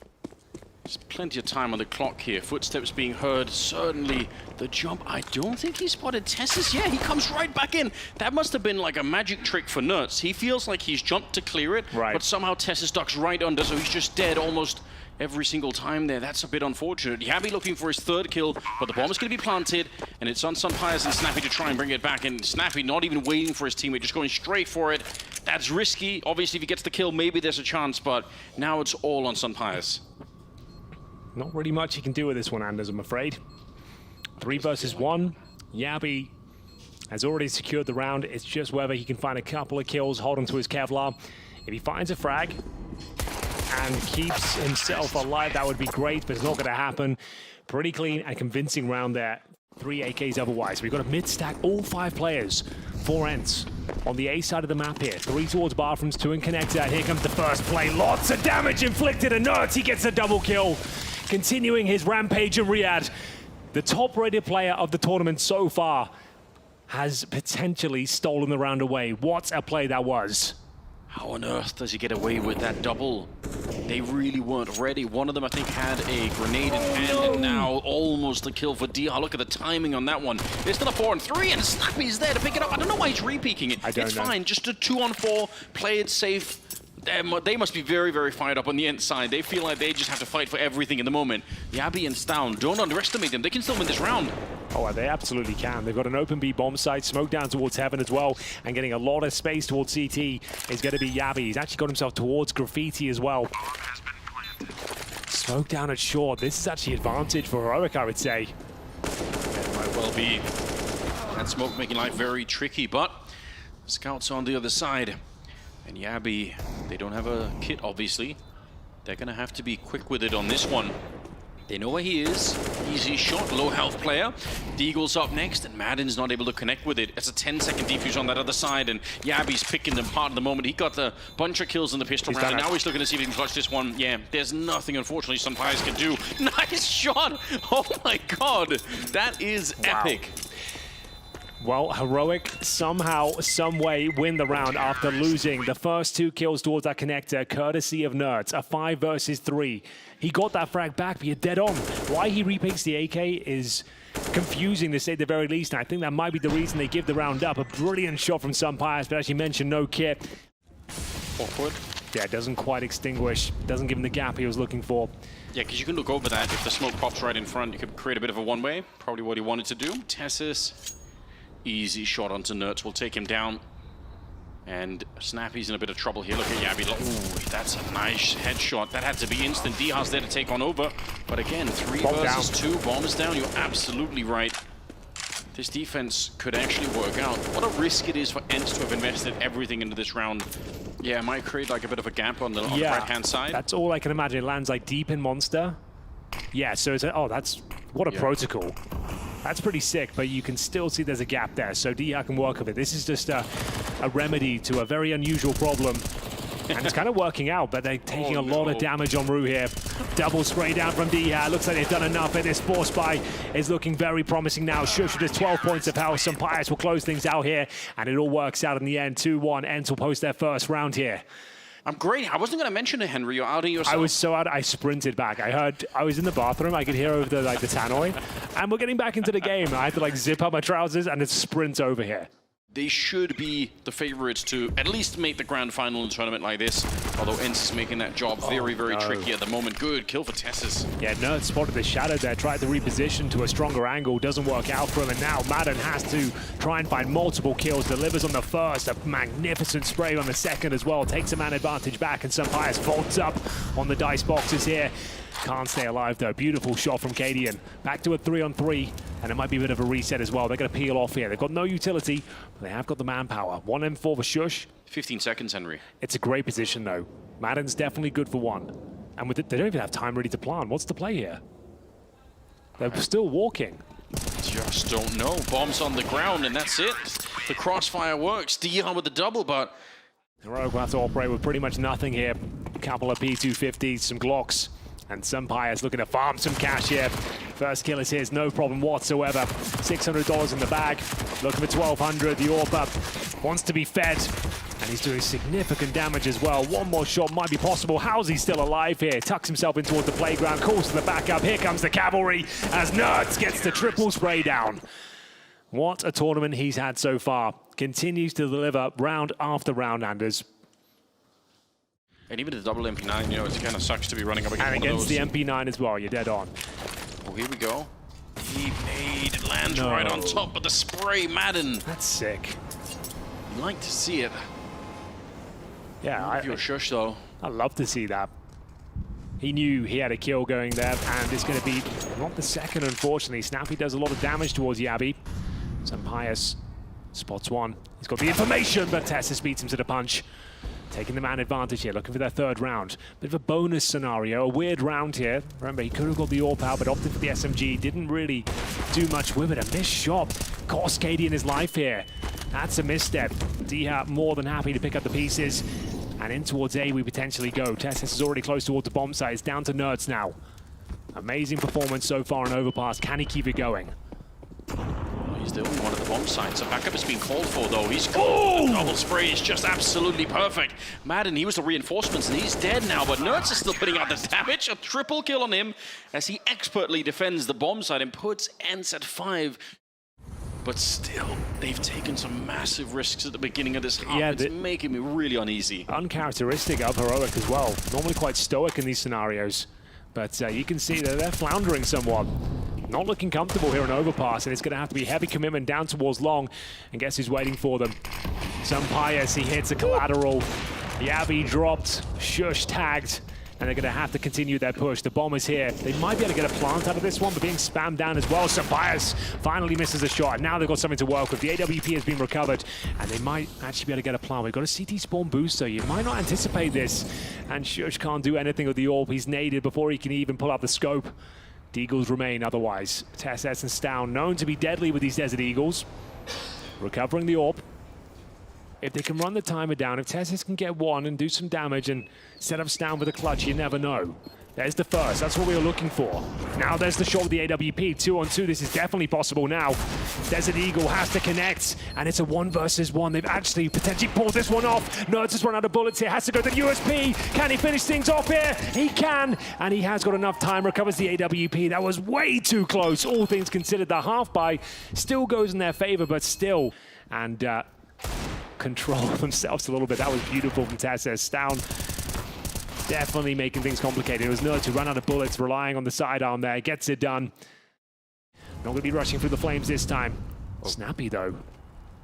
S2: There's plenty of time on the clock here. Footsteps being heard. Certainly the jump. I don't think he spotted Tessus. Yeah, he comes right back in. That must have been like a magic trick for Nerds. He feels like he's jumped to clear it,
S1: right,
S2: but somehow Tessus ducks right under, so he's just dead almost every single time there. That's a bit unfortunate. Yabi looking for his 3rd kill, but the bomb is going to be planted, and it's on Sunpie and Snappy to try and bring it back, and Snappy not even waiting for his teammate, just going straight for it. That's risky. Obviously, if he gets the kill, maybe there's a chance, but now it's all on Sunpie.
S1: Not really much he can do with this one, Anders, I'm afraid. 3 versus 1. Yabi has already secured the round. It's just whether he can find a couple of kills, hold on to his Kevlar. If he finds a frag and keeps himself alive, that would be great, but it's not going to happen. Pretty clean and convincing round there. 3 AKs otherwise. We've got a mid-stack, all 5 players for ENCE. On the A side of the map here, 3 towards bathrooms, 2 in connector. Here comes the first play. Lots of damage inflicted, and Nerds, he gets a double kill. Continuing his rampage in Riyadh. The top-rated player of the tournament so far has potentially stolen the round away. What a play that was.
S2: How on earth does he get away with that double? They really weren't ready. One of them, I think, had a grenade in hand, and now almost a kill for DR. Look at the timing on that one. There's still a 4 and 3, and Snappy's there to pick it up. I don't know why he's re-peeking it. It's fine. Just a 2 on 4. Play it safe. They must be very, very fired up on the ENCE side. They feel like they just have to fight for everything in the moment. Yabi and Down, don't underestimate them. They can still win this round.
S1: Oh, they absolutely can. They've got an open B bomb site, smoke down towards Heaven as well, and getting a lot of space towards CT is going to be Yabi. He's actually got himself towards Graffiti as well. Smoke down at short. This is actually advantage for Heroic, I would say.
S2: It might well be. That smoke making life very tricky, but scouts on the other side. And Yabi, they don't have a kit, obviously. They're going to have to be quick with it on this one. They know where he is. Easy shot, low health player. Deagle's up next, and Madden's not able to connect with it. It's a 10-second defuse on that other side, and Yabi's picking them apart at the moment. He got a bunch of kills in the pistol round, and now he's looking to see if he can clutch this one. Yeah, there's nothing, unfortunately, some players can do. Nice shot! Oh my god! That is epic.
S1: Well, Heroic somehow, some way win the round after losing the first 2 kills towards that connector, courtesy of Nerds, a 5 versus 3. He got that frag back, but you're dead on. Why he repicks the AK is confusing to say the very least, and I think that might be the reason they give the round up. A brilliant shot from Sumpires, but as you mentioned, no kit.
S2: Awkward.
S1: Yeah, doesn't quite extinguish, doesn't give him the gap he was looking for.
S2: Yeah, because you can look over that. If the smoke pops right in front, you could create a bit of a one-way. Probably what he wanted to do. Tessis. Easy shot onto Nerds, will take him down. And Snappy's in a bit of trouble here. Look at Yabi. Ooh, that's a nice headshot. That had to be instant. Diha's there to take on over. But again, 3 versus 2. Bombs down. You're absolutely right. This defense could actually work out. What a risk it is for ENCE to have invested everything into this round. Yeah, it might create like a bit of a gap on the right-hand side.
S1: That's all I can imagine. It lands like deep in Monster. Yeah, so it's that's what a protocol. That's pretty sick, but you can still see there's a gap there, so Diha can work with it. This is just a remedy to a very unusual problem. And it's kind of working out, but they're taking a lot of damage on Rue here. Double spray down from Diha. Looks like they've done enough, and this force buy is looking very promising now. Shush with 12 points of health. Sumpires will close things out here, and it all works out in the end. 2-1. ENCE will post their first round here.
S2: I'm great. I wasn't going to mention it, Henry. You're outing yourself.
S1: I was so out. I sprinted back. I was in the bathroom. I could hear over the tannoy, and we're getting back into the game. I had to zip up my trousers and it's sprint over here.
S2: They should be the favorites to at least make the grand final in a tournament like this. Although ENCE is making that job very, very tricky at the moment. Good kill for Tessis.
S1: Yeah, Nerd spotted the shadow there, tried to reposition to a stronger angle, doesn't work out for him, and now Madden has to try and find multiple kills, delivers on the first, a magnificent spray on the second as well, takes a man advantage back, and Sumpires vaults up on the dice boxes here. Can't stay alive though. Beautiful shot from Cadian. Back to a 3-on-3, and it might be a bit of a reset as well. They're going to peel off here. They've got no utility, but they have got the manpower. 1M4 for Shush.
S2: 15 seconds, Henry.
S1: It's a great position though. Madden's definitely good for 1. And with it, they don't even have time really to plan. What's the play here? They're still walking.
S2: Just don't know. Bombs on the ground, and that's it. The crossfire works. Diha with the double, but
S1: Heroic will have to operate with pretty much nothing here. A couple of P250s, some Glocks. And Sumpires looking to farm some cash here. First kill is his, no problem whatsoever. $600 in the bag. Looking for 1,200. The AWP wants to be fed. And he's doing significant damage as well. One more shot might be possible. How's he still alive here? Tucks himself in towards the playground. Calls to the backup. Here comes the cavalry as Nerds gets the triple spray down. What a tournament he's had so far. Continues to deliver round after round, Anders.
S2: And even the double MP9, you know, it kind of sucks to be running up against one of those.
S1: And against the MP9 as well, you're dead on.
S2: Oh, here we go. Deep nade, it lands right on top of the spray, Madden.
S1: That's sick.
S2: You'd like to see it.
S1: Yeah,
S2: if you're Shush, though.
S1: I'd love to see that. He knew he had a kill going there, and it's going to be not the second, unfortunately. Snappy does a lot of damage towards Yabi. Sumpires spots one. He's got the information, but Tessis beats him to the punch. Taking the man advantage here, looking for their third round. Bit of a bonus scenario, a weird round here. Remember, he could have got the AWP, but opted for the SMG. Didn't really do much with it. A missed shot. Cost Katie in his life here. That's a misstep. Diha more than happy to pick up the pieces. And in towards A we potentially go. Tessis is already close towards the bomb site. It's down to Nerds now. Amazing performance so far on Overpass. Can he keep it going?
S2: He's the only one at the bomb site, so backup has been called for, though. He's got the double spray is just absolutely perfect. Madden, he was the reinforcements, and he's dead now, but NertZ is still putting out the damage. A triple kill on him as he expertly defends the bomb site and puts ENCE at 5. But still, they've taken some massive risks at the beginning of this half. Yeah, it's making me really uneasy.
S1: Uncharacteristic of Heroic as well. Normally quite stoic in these scenarios. But you can see that they're floundering somewhat. Not looking comfortable here in overpass, and it's going to have to be heavy commitment down towards long. And guess who's waiting for them? Some Pius, he hits a collateral. Yabi dropped, Shush tagged, and they're going to have to continue their push. The bomb is here. They might be able to get a plant out of this one, but being spammed down as well. So Pius finally misses a shot. Now they've got something to work with. The AWP has been recovered, and they might actually be able to get a plant. We've got a CT spawn boost, so you might not anticipate this. And Shush can't do anything with the AWP. He's naded before he can even pull out the scope. Deagles remain otherwise. TeSeS and Stown known to be deadly with these Desert Eagles. Recovering the AWP. If they can run the timer down, if TeSeS can get one and do some damage and set up Stown with a clutch, you never know. There's the first, that's what we were looking for. Now there's the shot with the AWP, 2-on-2, this is definitely possible now. Desert Eagle has to connect, and it's a 1 versus 1. They've actually potentially pulled this one off. NertZ has run out of bullets here, has to go to the USP. Can he finish things off here? He can, and he has got enough time, recovers the AWP. That was way too close, all things considered. The half buy still goes in their favor, but still. And control themselves a little bit. That was beautiful from TeSeS. Stown definitely making things complicated. It was NertZ who ran out of bullets, relying on the sidearm there. Gets it done. Not going to be rushing through the flames this time. Snappy, though.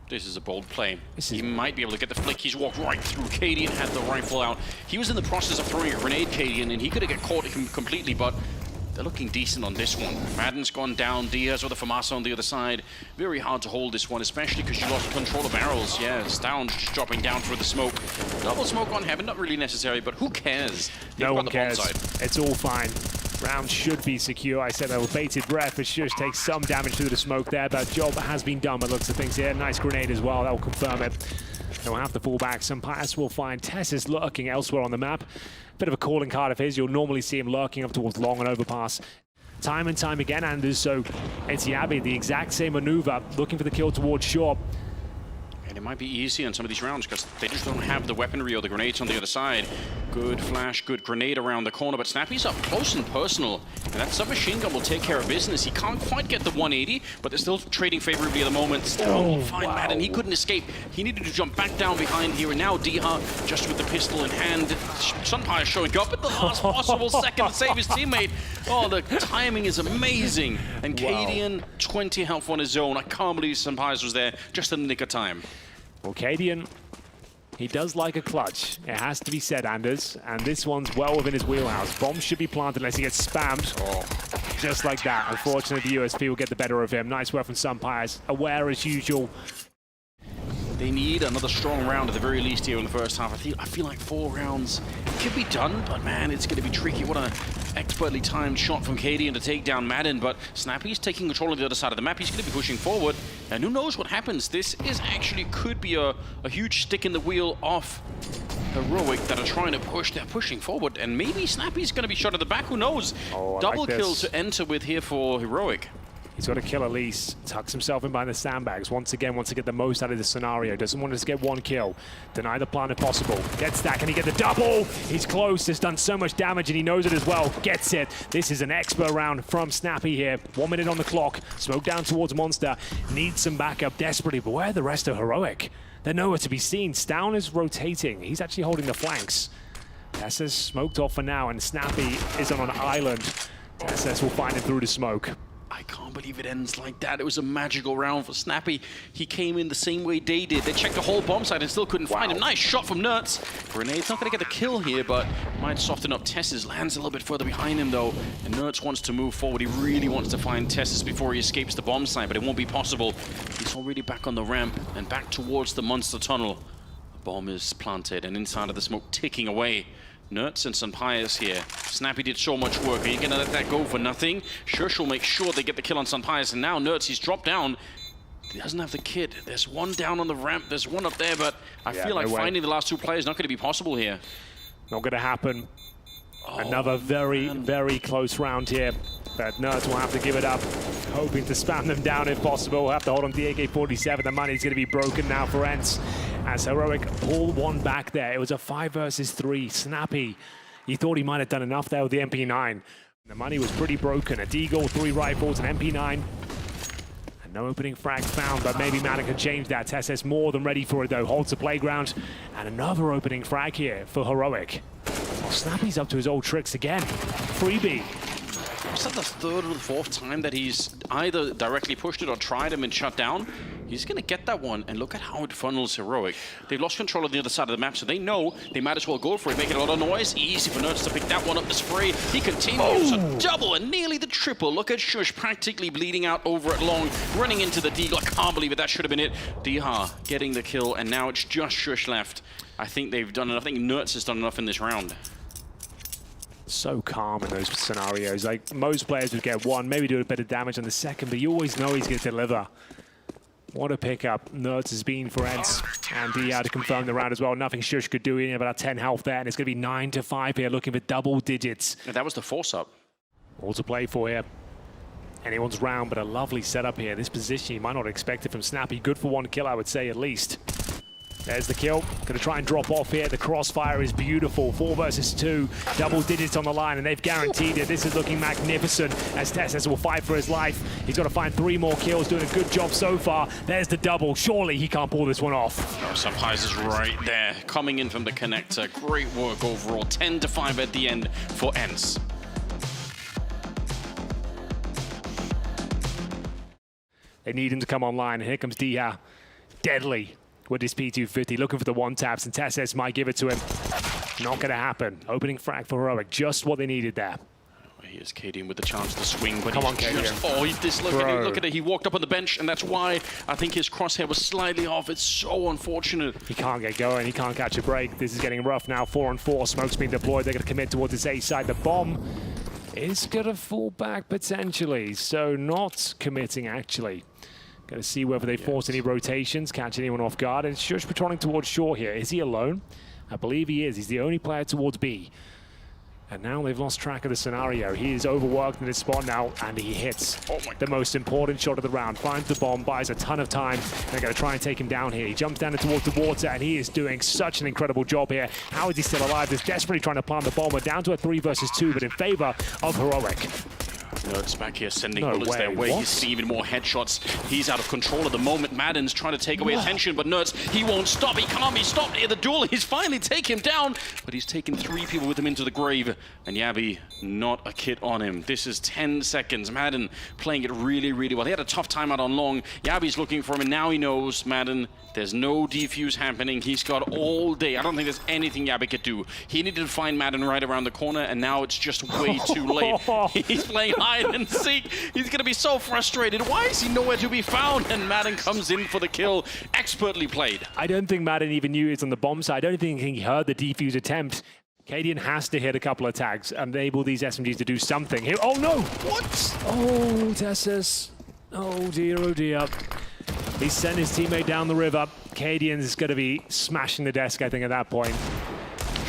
S2: This is a bold play. He might be able to get the flick. He's walked right through Cadian, had the rifle out. He was in the process of throwing a grenade, Cadian, and he could have got caught completely, but they're looking decent on this one. Madden's gone down, Diaz with a FAMASA on the other side. Very hard to hold this one, especially because you lost control of barrels. Yeah, Stown just dropping down through the smoke. Double smoke on Heaven, not really necessary, but who cares?
S1: No one cares. It's all fine. Round should be secure. I said that with bated breath, but Shush takes some damage through the smoke there, but job has been done by looks of things here. Nice grenade as well, that will confirm it. They'll have to fall back. Some Pius will find TeSeS lurking elsewhere on the map. Bit of a calling card of his. You'll normally see him lurking up towards long and overpass. Time and time again, Anders, so it's Yabi, the exact same maneuver, looking for the kill towards short.
S2: And it might be easy on some of these rounds because they just don't have the weaponry or the grenades on the other side. Good flash, good grenade around the corner, but Snappy's up close and personal. And that submachine gun will take care of business. He can't quite get the 180, but they're still trading favorably at the moment. Still fine, Madden. He couldn't escape. He needed to jump back down behind here, and now Diha just with the pistol in hand. Sunpire showing up at the last possible second to save his teammate. Oh, the timing is amazing. And Cadian, 20 health on his own. I can't believe Sunpire was there just in the nick of time.
S1: Well, Cadian, he does like a clutch. It has to be said, Anders. And this one's well within his wheelhouse. Bomb should be planted unless he gets spammed. Just like that. Unfortunately, the USP will get the better of him. Nice work from Sunpires. Aware as usual.
S2: They need another strong round at the very least here in the first half. I feel like 4 rounds could be done, but man, it's going to be tricky. What an expertly timed shot from Cadian to take down Madden, but Snappy's taking control of the other side of the map. He's going to be pushing forward, and who knows what happens. This is actually could be a huge stick in the wheel off Heroic that are trying to push. They're pushing forward, and maybe Snappy's going to be shot at the back. Who knows? Double kill to enter with here for Heroic.
S1: He's got to kill Elise, tucks himself in behind the sandbags. Once again, wants to get the most out of this scenario. Doesn't want to just get one kill. Deny the plan if possible. Gets that. Can he get the double? He's close. Has done so much damage, and he knows it as well. Gets it. This is an expert round from Snappy here. 1 minute on the clock. Smoke down towards Monster. Needs some backup desperately, but where are the rest of Heroic? They're nowhere to be seen. Stown is rotating. He's actually holding the flanks. TeSeS smoked off for now, and Snappy is on an island. TeSeS will find him through the smoke.
S2: I can't believe it ends like that. It was a magical round for Snappy. He came in the same way they did. They checked the whole bomb site and still couldn't find him. Nice shot from NertZ. Grenade's not going to get the kill here, but might soften up TeSeS. Lands a little bit further behind him, though. And NertZ wants to move forward. He really wants to find TeSeS before he escapes the bomb site, but it won't be possible. He's already back on the ramp and back towards the monster tunnel. The bomb is planted and inside of the smoke ticking away. NertZ and some Pius here. Snappy did so much work. Are you going to let that go for nothing? Shush will make sure they get the kill on some Pius, and now NertZ, he's dropped down. He doesn't have the kit. There's one down on the ramp. There's one up there, but I feel like finding the last 2 players is not going to be possible here.
S1: Not going to happen. Another very, very close round here. But Nerds will have to give it up, hoping to spam them down if possible. Have to hold on to the AK-47. The money's going to be broken now for ENCE as Heroic pull one back there. It was a 5 versus 3. Snappy, he thought he might have done enough there with the MP9. The money was pretty broken. A Deagle, 3 rifles, an MP9. And no opening frag found, but maybe Madden can change that. TeSeS more than ready for it though. Holds the playground. And another opening frag here for Heroic. Well, Snappy's up to his old tricks again. Freebie.
S2: Is that the third or the fourth time that he's either directly pushed it or tried him and shut down? He's going to get that one, and look at how it funnels Heroic. They've lost control of the other side of the map, so they know they might as well go for it, making a lot of noise. Easy for Nerds to pick that one up, the spray. He continues a double and nearly the triple. Look at Shush practically bleeding out over at long, running into the Deagle. I can't believe it, that should have been it. Diha getting the kill, and now it's just Shush left. I think they've done enough. I think Nerds has done enough in this round.
S1: So calm in those scenarios. Like, most players would get one, maybe do a bit of damage on the second, but you always know he's going to deliver. What a pickup Nerds has been for ENCE. And Dia to confirm the round as well. Nothing Shush could do. He had about 10 health there, and it's going to be 9-5 here, looking for double digits.
S2: And that was the force-up.
S1: All to play for here. Anyone's round, but a lovely setup here. This position you might not expect it from Snappy. Good for one kill, I would say, at least. There's the kill. Going to try and drop off here. The crossfire is beautiful. 4 versus 2. Double digits on the line, and they've guaranteed it. This is looking magnificent as TeSeS will fight for his life. He's got to find 3 more kills. Doing a good job so far. There's the double. Surely he can't pull this one off.
S2: Oh, Surprise is right there. Coming in from the connector. Great work overall. 10-5 at the end for ENCE.
S1: They need him to come online. And here comes Dia. Deadly. With his P250, looking for the one taps, and TeSeS might give it to him. Not going to happen. Opening frag for Heroic, just what they needed there.
S2: Here's Cadian with the chance to swing, but
S1: Come on,
S2: he's dislocated. Look at it, he walked up on the bench, and that's why I think his crosshair was slightly off. It's so unfortunate.
S1: He can't get going, he can't catch a break. This is getting rough now, 4-on-4. Smoke's being deployed, they're going to commit towards this A side. The bomb is going to fall back potentially, so not committing actually. Going to see whether they force any rotations, catch anyone off guard. And Shush patrolling towards shore here. Is he alone? I believe he is. He's the only player towards B. And now they've lost track of the scenario. He is overworked in his spot now, and he hits the most important shot of the round. Finds the bomb, buys a ton of time. They're going to try and take him down here. He jumps down towards the water, and he is doing such an incredible job here. How is he still alive? He's desperately trying to plant the bomb. We're down to a 3 versus 2, but in favor of Heroic.
S2: Nerds back here sending bullets their way. He's hitting even more headshots. He's out of control at the moment. Madden's trying to take away attention, but Nerds, he won't stop. He can't be stopped here. The duel, he's finally taken him down, but he's taken 3 people with him into the grave. And Yabi, not a kit on him. This is 10 seconds. Madden playing it really, really well. He had a tough time out on long. Yabi's looking for him, and now he knows, Madden, there's no defuse happening. He's got all day. I don't think there's anything Yabi could do. He needed to find Madden right around the corner, and now it's just way too late. He's playing hide and seek. He's going to be so frustrated. Why is he nowhere to be found? And Madden comes in for the kill. Expertly played.
S1: I don't think Madden even knew he was on the bomb side. I don't think he heard the defuse attempt. Cadian has to hit a couple of tags and enable these SMGs to do something here. Oh no! What? Oh, TeSeS. Oh dear, oh dear. He sent his teammate down the river. Cadian's going to be smashing the desk, I think, at that point.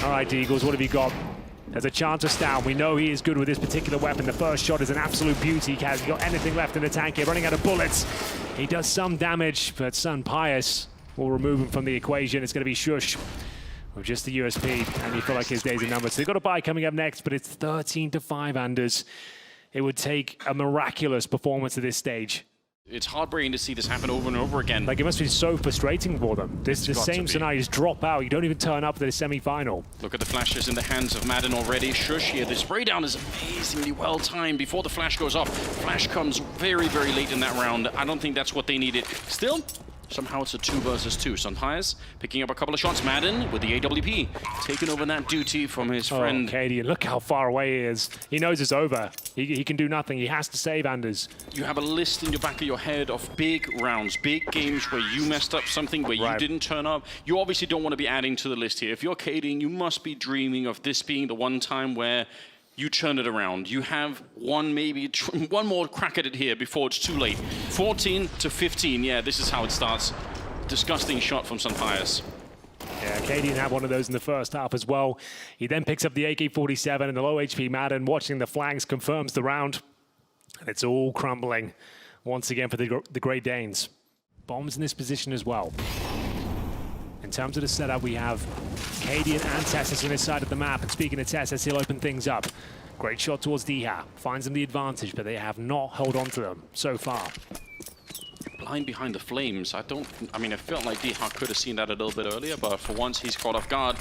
S1: All right, Eagles, what have you got? There's a chance of Stout. We know he is good with this particular weapon. The first shot is an absolute beauty. He hasn't got anything left in the tank here. Running out of bullets. He does some damage, but Sun Pius will remove him from the equation. It's going to be Shush with just the USP, and you feel like his days are numbered. So they've got a buy coming up next, but it's 13-5, Anders. It would take a miraculous performance at this stage.
S2: It's heartbreaking to see this happen over and over again.
S1: Like, it must be so frustrating for them. The same scenarios drop out. You don't even turn up to the semi-final.
S2: Look at the flashes in the hands of Madden already. Shush here. The spray down is amazingly well timed before the flash goes off. Flash comes very, very late in that round. I don't think that's what they needed. Still, somehow it's a 2 versus 2. Sunpies picking up a couple of shots. Madden with the AWP taking over that duty from his friend.
S1: Cadian, look how far away he is. He knows it's over. He can do nothing. He has to save Anders.
S2: You have a list in the back of your head of big rounds, big games where you messed up something, where you didn't turn up. You obviously don't want to be adding to the list here. If you're Cadian, you must be dreaming of this being the one time where you turn it around. You have one more crack at it here before it's too late. 14-15. Yeah, this is how it starts. Disgusting shot from Sunpius.
S1: Yeah, Cadian had one of those in the first half as well. He then picks up the AK-47 and the low HP Madden, watching the flanks, confirms the round. And it's all crumbling once again for the Great Danes. Bombs in this position as well. In terms of the setup, we have Cadian and Tessus on this side of the map. And speaking of Tessus, he'll open things up. Great shot towards Diha. Finds them the advantage, but they have not held on to them so far.
S2: Blind behind the flames. I mean, it felt like Diha could have seen that a little bit earlier, but for once he's caught off guard.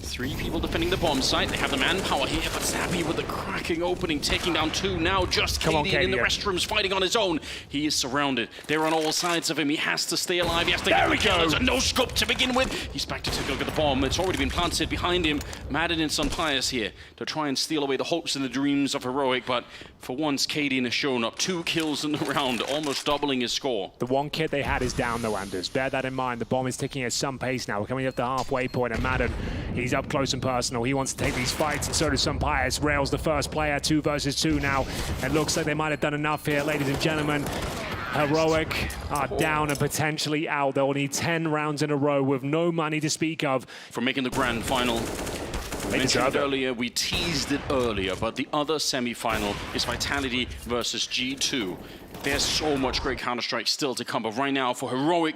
S2: 3 people defending the bomb site. They have the manpower here, but Zappy with the cracking opening, taking down 2. Now just Cadian in the restrooms fighting on his own. He is surrounded. They're on all sides of him. He has to stay alive. He has to get the kill. There's a no scope to begin with. He's back to take a look at the bomb. It's already been planted behind him. Madden and Sun Pius here to try and steal away the hopes and the dreams of Heroic, but for once Cadian has shown up. 2 kills in the round, almost doubling his score.
S1: The one kit they had is down though, Anders. Bear that in mind. The bomb is ticking at some pace now. We're coming up the halfway point, and Madden, he's up close and personal. He wants to take these fights, and so does Sun Pius. Rails the first player, 2 versus 2 now. It looks like they might have done enough here, ladies and gentlemen. Heroic are down and potentially out. They'll need 10 rounds in a row with no money to speak of.
S2: For making the grand final. I mentioned earlier, we teased it earlier, but the other semi-final is Vitality versus G2. There's so much great Counter-Strike still to come, but right now for Heroic,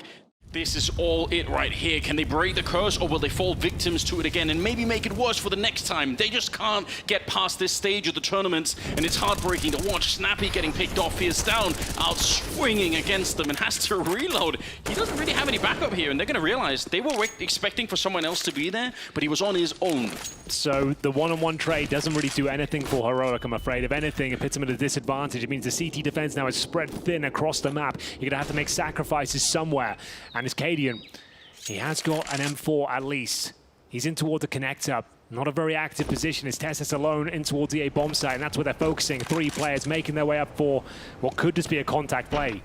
S2: this is all it right here. Can they break the curse, or will they fall victims to it again and maybe make it worse for the next time? They just can't get past this stage of the tournament, and it's heartbreaking to watch. Snappy getting picked off. He is down, out swinging against them and has to reload. He doesn't really have any backup here, and they're going to realize they were expecting for someone else to be there, but he was on his own.
S1: So the one-on-one trade doesn't really do anything for Heroic, I'm afraid. If anything, it puts them at a disadvantage. It means the CT defense now is spread thin across the map. You're going to have to make sacrifices somewhere. And it's Cadian. He has got an M4 at least. He's in toward the connector. Not a very active position. It's Tessus alone in towards the A bomb site, and that's where they're focusing. 3 players making their way up for what could just be a contact play.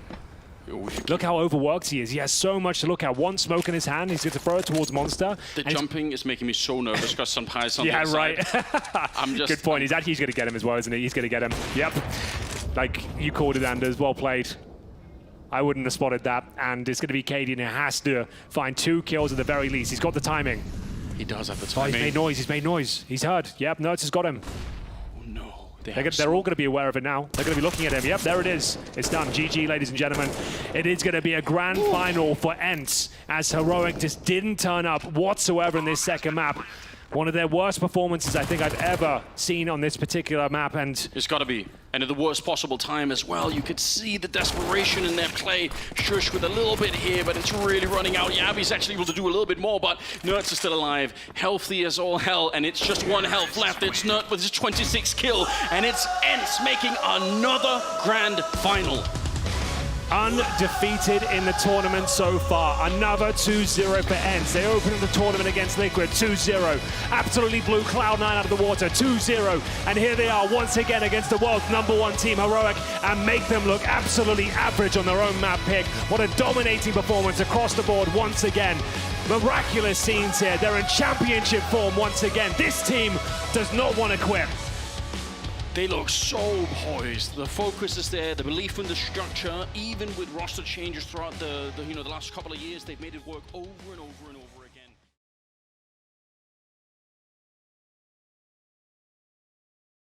S1: Look how overworked he is. He has so much to look at. 1 smoke in his hand. He's going to throw it towards Monster.
S2: The jumping is making me so nervous because Sun Pius on the
S1: other side.
S2: I'm just...
S1: Good point. He's actually going to get him as well, isn't he? He's going to get him. Yep. Like you called it, Anders. Well played. I wouldn't have spotted that. And it's going to be Cadian who has to find 2 kills at the very least. He's got the timing.
S2: He does have the timing.
S1: Oh, he's made noise. He's made noise. He's heard. Yep, Nerds has got him.
S2: Oh, no.
S1: They're all going to be aware of it now. They're going to be looking at him. Yep, there it is. It's done. GG, ladies and gentlemen. It is going to be a grand final for ENCE, as Heroic just didn't turn up whatsoever in this second map. One of their worst performances I think I've ever seen on this particular map, and
S2: it's got to be. And at the worst possible time as well. You could see the desperation in their play. Shush with a little bit here, but it's really running out. Yabi's actually able to do a little bit more, but Nerds is still alive. Healthy as all hell, and it's just 1 health left. It's Nerd with his 26th kill, and it's ENCE making another grand final.
S1: Undefeated in the tournament so far. Another 2-0 for ENCE. They open up the tournament against Liquid, 2-0. Absolutely blew Cloud9 out of the water, 2-0. And here they are once again against the world's #1 team, Heroic, and make them look absolutely average on their own map pick. What a dominating performance across the board once again. Miraculous scenes here. They're in championship form once again. This team does not want to quit.
S2: They look so poised. The focus is there, the belief in the structure, even with roster changes throughout the last couple of years, they've made it work over and over and